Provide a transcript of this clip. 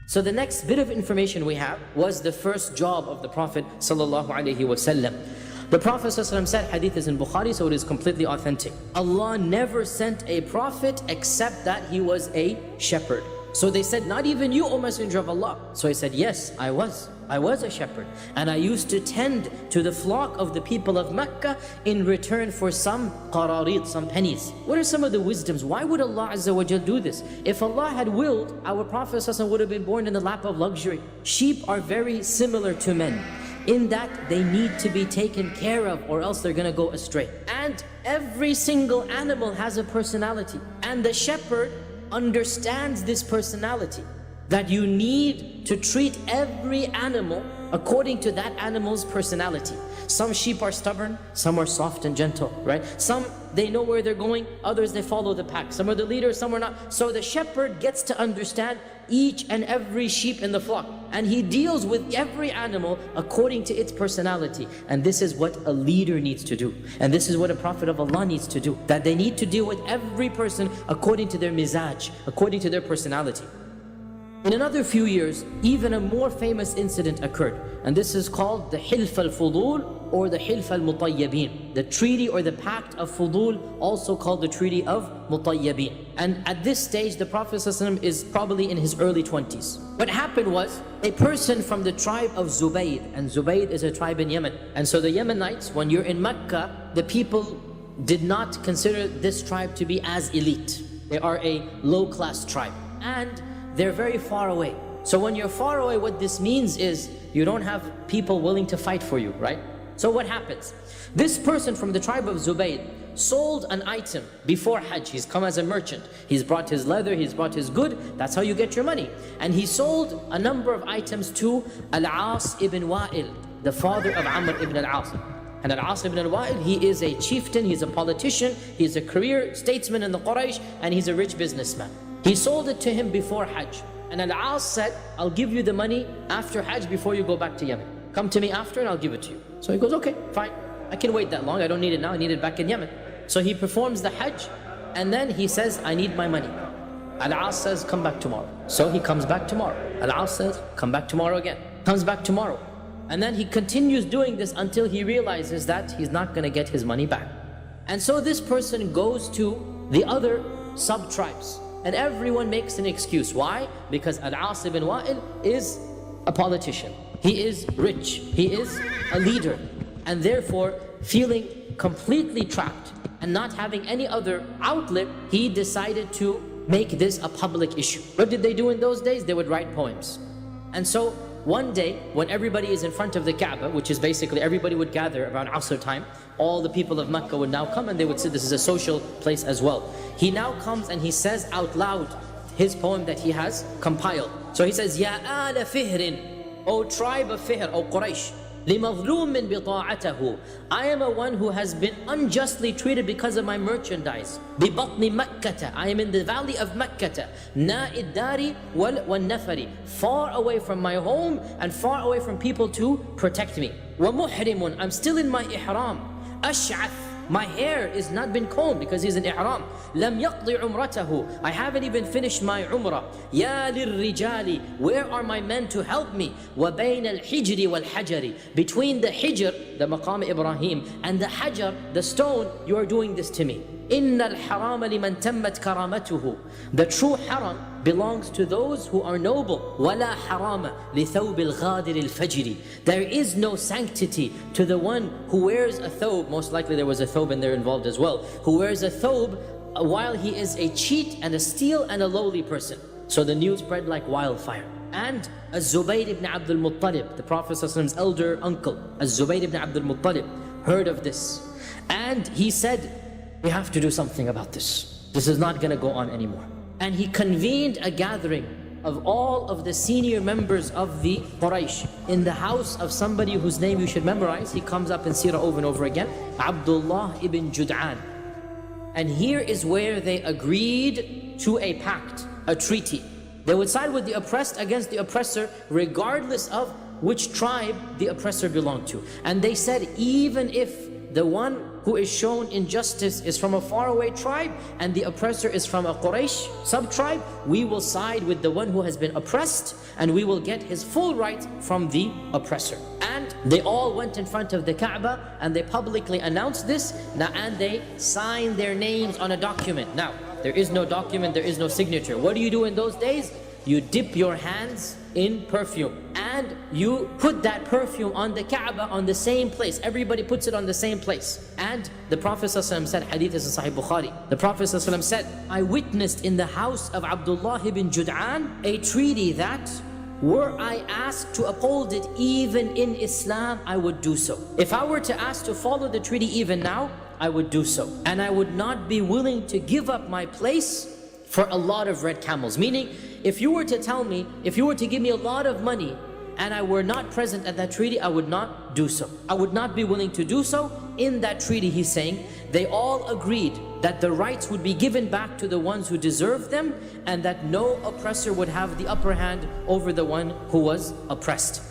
So the next bit of information we have was the first job of the Prophet ﷺ. The Prophet ﷺ said, hadith is in Bukhari, so it is completely authentic. Allah never sent a prophet except that he was a shepherd. So they said, not even you, O Messenger of Allah. So he said, yes, I was a shepherd. And I used to tend to the flock of the people of Mecca in return for some qararit, some pennies. What are some of the wisdoms? Why would Allah Azza wa Jal do this? If Allah had willed, our Prophet ﷺ would have been born in the lap of luxury. Sheep are very similar to men, in that they need to be taken care of or else they're gonna go astray. And every single animal has a personality. And the shepherd understands this personality, that you need to treat every animal according to that animal's personality. Some sheep are stubborn, some are soft and gentle, right? Some, they know where they're going, others they follow the pack. Some are the leaders, some are not. So the shepherd gets to understand each and every sheep in the flock, and he deals with every animal according to its personality. And this is what a leader needs to do, and this is what a prophet of Allah needs to do, that they need to deal with every person according to their mizaj, according to their personality. In another few years, even a more famous incident occurred, and this is called the Hilf al-Fudul or the Hilf al-Mutayyabin, the treaty or the pact of Fudul, also called the treaty of Mutayyabin. And at this stage, the Prophet ﷺ is probably in his early 20s. What happened was, a person from the tribe of Zubayd, and Zubayd is a tribe in Yemen. And so the Yemenites, when you're in Mecca, the people did not consider this tribe to be as elite. They are a low-class tribe, and they're very far away. So when you're far away, what this means is you don't have people willing to fight for you, right? So what happens? This person from the tribe of Zubayd sold an item before Hajj. He's come as a merchant. He's brought his leather, he's brought his good. That's how you get your money. And he sold a number of items to Al-As ibn Wa'il, the father of Amr ibn al-As. And Al-As ibn al-Wa'il, he is a chieftain, he's a politician, he's a career statesman in the Quraysh, and he's a rich businessman. He sold it to him before Hajj. And Al-As said, I'll give you the money after Hajj before you go back to Yemen. Come to me after and I'll give it to you. So he goes, okay, fine. I can wait that long. I don't need it now. I need it back in Yemen. So he performs the Hajj, and then he says, I need my money. Al-As says, come back tomorrow. So he comes back tomorrow. Al-As says, come back tomorrow again. Comes back tomorrow. And then he continues doing this until he realizes that he's not going to get his money back. And so this person goes to the other sub-tribes. And everyone makes an excuse. Why? Because Al-As ibn Wa'il is a politician. He is rich. He is a leader. And therefore, feeling completely trapped and not having any other outlet, he decided to make this a public issue. What did they do in those days? They would write poems. And so, one day, when everybody is in front of the Kaaba, which is basically everybody would gather around Asr time, all the people of Mecca would now come and they would say this is a social place as well. He now comes and he says out loud his poem that he has compiled. So he says, Ya ala Fihrin, O tribe of Fihr, O Quraysh, لِمَظْلُومٍ بِطَاعَتَهُ, I am a one who has been unjustly treated because of my merchandise. بِبَطْنِ مَكَّةَ, I am in the valley of Makkah. نَاءِ الدَّارِ وَالنَّفَرِ, far away from my home and far away from people to protect me. وَمُحْرِمٌ, I'm still in my ihram. أَشْعَث, my hair is not been combed because he's in ihram. لَمْ يَقْضِ عُمْرَتَهُ, I haven't even finished my umrah. يَا لِلرِّجَالِ, where are my men to help me? وَبَيْنَ الْحِجْرِ وَالْحَجَرِ, between the hijr, the maqam Ibrahim, and the hajar, the stone, you are doing this to me. إِنَّ الْحَرَامَ لِمَنْ تَمَّتْ كَرَامَتُهُ, the true haram belongs to those who are noble. وَلَا حَرَامَ لِثَوْبِ الْغَادِرِ الْفَجْرِ, there is no sanctity to the one who wears a thobe, most likely there was a thobe in there involved as well, who wears a thobe while he is a cheat and a steal and a lowly person. So the news spread like wildfire. And Az-Zubayr ibn Abdul Muttalib, the Prophet's elder uncle, Az-Zubayr ibn Abdul Muttalib, heard of this. And he said, we have to do something about this. This is not going to go on anymore. And he convened a gathering of all of the senior members of the Quraysh in the house of somebody whose name you should memorize. He comes up in Sirah over and over again, Abdullah ibn Jud'an. And here is where they agreed to a pact, a treaty. They would side with the oppressed against the oppressor, regardless of which tribe the oppressor belonged to. And they said, even if the one who is shown injustice is from a faraway tribe and the oppressor is from a Quraysh sub-tribe, we will side with the one who has been oppressed and we will get his full right from the oppressor. And they all went in front of the Kaaba and they publicly announced this, and they signed their names on a document. Now, there is no document, there is no signature. What do you do in those days? You dip your hands in perfume and you put that perfume on the Kaaba on the same place. Everybody puts it on the same place. And the Prophet ﷺ said, hadith is in Sahih Bukhari, the Prophet ﷺ said, I witnessed in the house of Abdullah ibn Jud'an a treaty that, were I asked to uphold it even in Islam, I would do so. If I were to ask to follow the treaty even now, I would do so. And I would not be willing to give up my place for a lot of red camels. Meaning, if you were to tell me, if you were to give me a lot of money and I were not present at that treaty, I would not do so. I would not be willing to do so. In that treaty, he's saying, they all agreed that the rights would be given back to the ones who deserved them and that no oppressor would have the upper hand over the one who was oppressed.